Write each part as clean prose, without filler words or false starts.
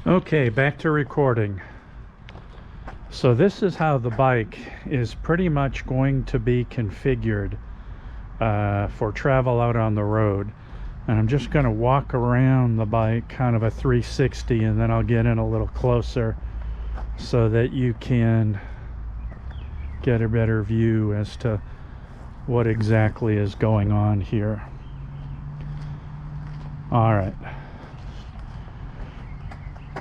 Okay, back to recording. So this is how the bike is pretty much going to be configured for travel out on the road. And I'm just going to walk around the bike, kind of a 360, and then I'll get in a little closer so that you can get a better view as to what exactly is going on here. All right.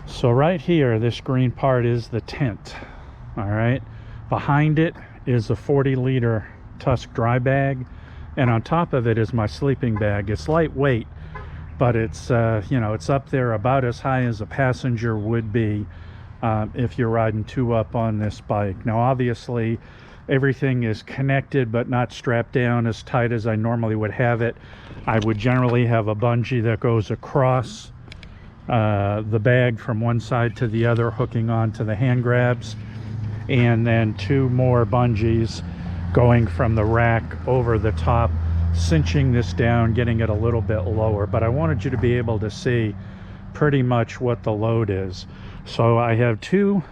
So right here, this green part is the tent. All right. Behind it is a 40-liter Tusk dry bag, and on top of it is my sleeping bag. It's lightweight, but it's it's up there about as high as a passenger would be if you're riding two up on this bike. Now, obviously, everything is connected but not strapped down as tight as I normally would have it. I would generally have a bungee that goes across the bag from one side to the other, hooking onto the hand grabs, and then two more bungees going from the rack over the top, cinching this down, getting it a little bit lower. But I wanted you to be able to see pretty much what the load is. So I have two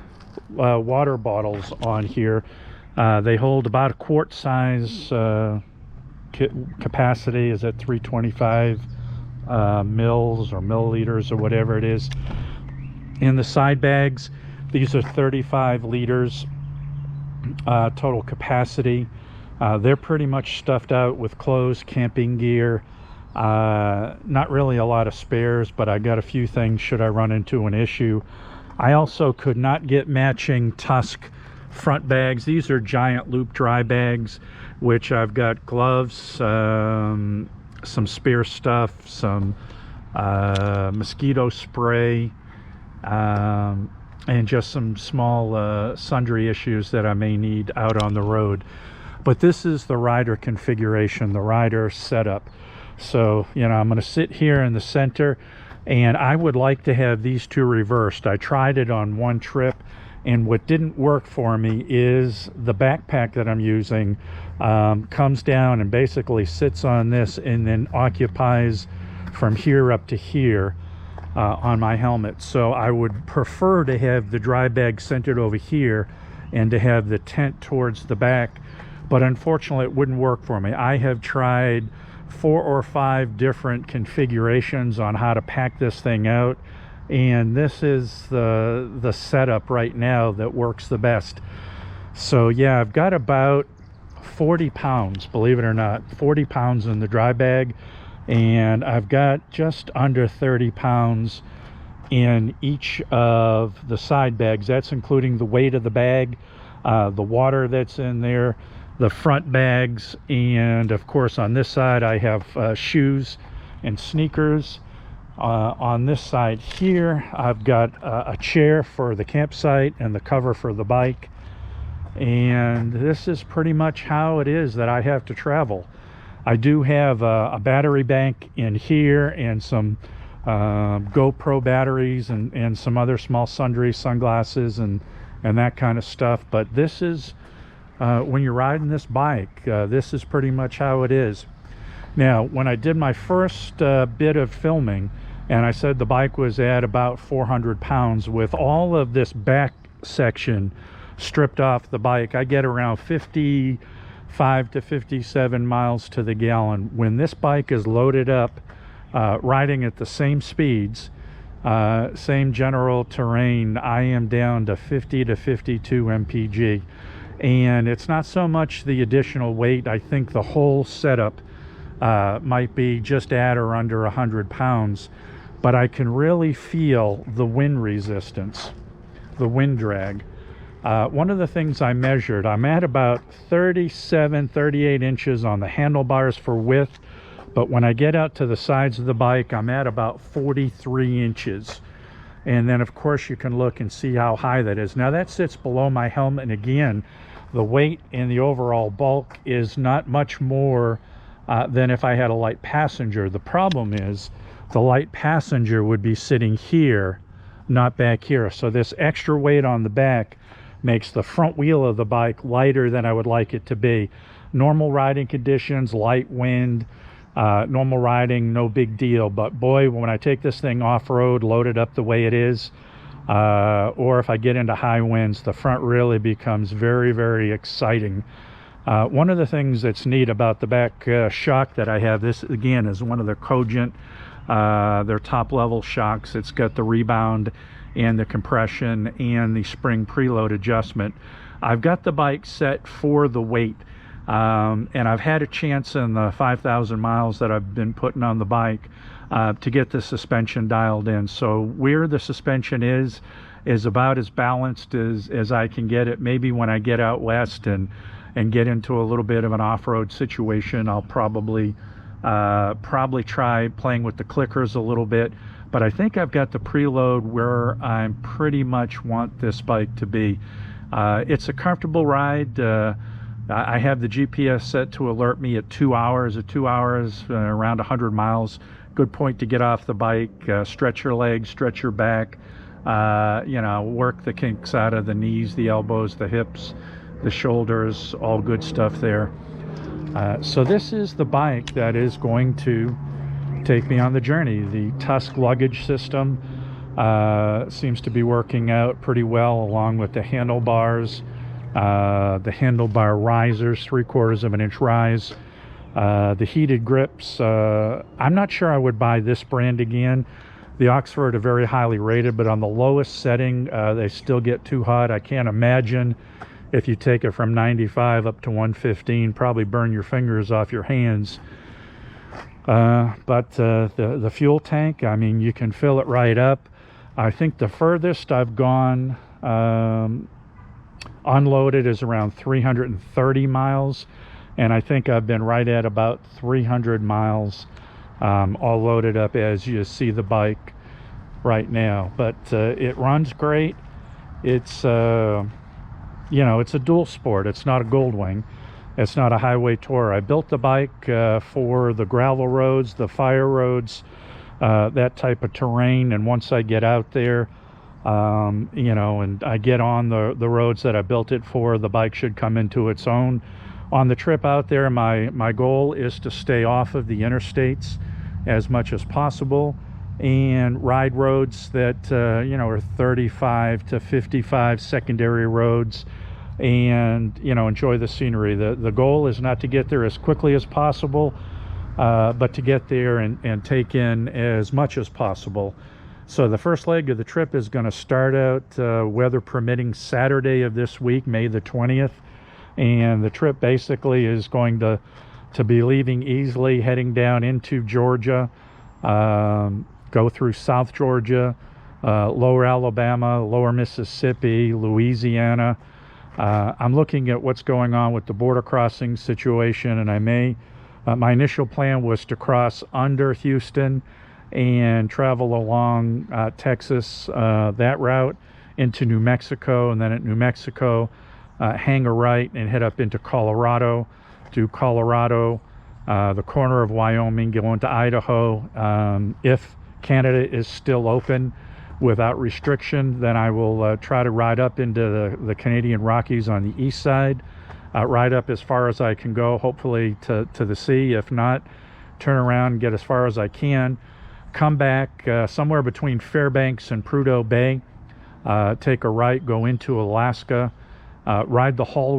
water bottles on here. They hold about a quart size capacity. Is at 325 mils or milliliters or whatever it is. In the side bags, these are 35 liters total capacity. They're pretty much stuffed out with clothes, camping gear, not really a lot of spares, but I got a few things should I run into an issue. I also could not get matching Tusk front bags. These are giant loop dry bags, which I've got gloves, some spare stuff, some mosquito spray, and just some small sundry issues that I may need out on the road. But this is the rider configuration, the rider setup. So, I'm going to sit here in the center, and I would like to have these two reversed. I tried it on one trip, and what didn't work for me is the backpack that I'm using comes down and basically sits on this and then occupies from here up to here on my helmet. So I would prefer to have the dry bag centered over here and to have the tent towards the back, but unfortunately it wouldn't work for me. I have tried 4 or 5 different configurations on how to pack this thing out, and this is the setup right now that works the best. So yeah, I've got about 40 pounds, believe it or not, 40 pounds in the dry bag, and I've got just under 30 pounds in each of the side bags. That's including the weight of the bag, the water that's in there, the front bags, and of course on this side I have shoes and sneakers. On this side here I've got a chair for the campsite and the cover for the bike, and this is pretty much how it is that I have to travel. I do have a battery bank in here and some GoPro batteries and some other small sundries, sunglasses and that kind of stuff. But this is when you're riding this bike, this is pretty much how it is. Now, when I did my first bit of filming, and I said the bike was at about 400 pounds, with all of this back section stripped off the bike, I get around 55 to 57 miles to the gallon. When this bike is loaded up, riding at the same speeds, same general terrain, I am down to 50 to 52 mpg. And it's not so much the additional weight. I think the whole setup might be just at or under 100 pounds, but I can really feel the wind resistance, the wind drag. One of the things I measured, I'm at about 37, 38 inches on the handlebars for width, but when I get out to the sides of the bike, I'm at about 43 inches. And then of course you can look and see how high that is. Now that sits below my helmet, and again, the weight and the overall bulk is not much more than if I had a light passenger. The problem is the light passenger would be sitting here, not back here. So this extra weight on the back makes the front wheel of the bike lighter than I would like it to be. Normal riding conditions, light wind, normal riding, no big deal. But boy, when I take this thing off-road, loaded up the way it is, or if I get into high winds, the front really becomes very, very exciting. One of the things that's neat about the back shock that I have, this again is one of their Cogent, their top level shocks. It's got the rebound and the compression and the spring preload adjustment. I've got the bike set for the weight, and I've had a chance in the 5,000 miles that I've been putting on the bike to get the suspension dialed in. So where the suspension is about as balanced as I can get it. Maybe when I get out west and get into a little bit of an off-road situation, I'll probably try playing with the clickers a little bit. But I think I've got the preload where I pretty much want this bike to be. It's a comfortable ride. I have the GPS set to alert me at 2 hours. At 2 hours, around 100 miles. Good point to get off the bike, stretch your legs, stretch your back, work the kinks out of the knees, the elbows, the hips, the shoulders, all good stuff there. So this is the bike that is going to take me on the journey. The Tusk luggage system seems to be working out pretty well, along with the handlebars, the handlebar risers, 3/4 of an inch rise, the heated grips. I'm not sure I would buy this brand again. The Oxford are very highly rated, but on the lowest setting, they still get too hot. I can't imagine if you take it from 95 up to 115, probably burn your fingers off your hands. But the fuel tank, I mean, you can fill it right up. I think the furthest I've gone unloaded is around 330 miles, and I think I've been right at about 300 miles all loaded up as you see the bike right now. But it runs great. It's it's a dual sport. It's not a Goldwing. It's not a highway tourer. I built the bike for the gravel roads, the fire roads, that type of terrain. And once I get out there, and I get on the roads that I built it for, the bike should come into its own. On the trip out there, my goal is to stay off of the interstates as much as possible and ride roads that are 35 to 55 secondary roads, and enjoy the scenery. The goal is not to get there as quickly as possible, but to get there and take in as much as possible. So the first leg of the trip is going to start out, weather permitting, Saturday of this week, May the 20th, and the trip basically is going to be leaving easily, heading down into Georgia, go through South Georgia, Lower Alabama, Lower Mississippi, Louisiana. I'm looking at what's going on with the border crossing situation, and my initial plan was to cross under Houston and travel along Texas, that route into New Mexico, and then at New Mexico hang a right and head up into Colorado, do Colorado, the corner of Wyoming, go into Idaho. If Canada is still open without restriction, then I will try to ride up into the Canadian Rockies on the east side, ride up as far as I can go, hopefully to the sea. If not, turn around and get as far as I can, come back somewhere between Fairbanks and Prudhoe Bay, take a right, go into Alaska, ride the Haul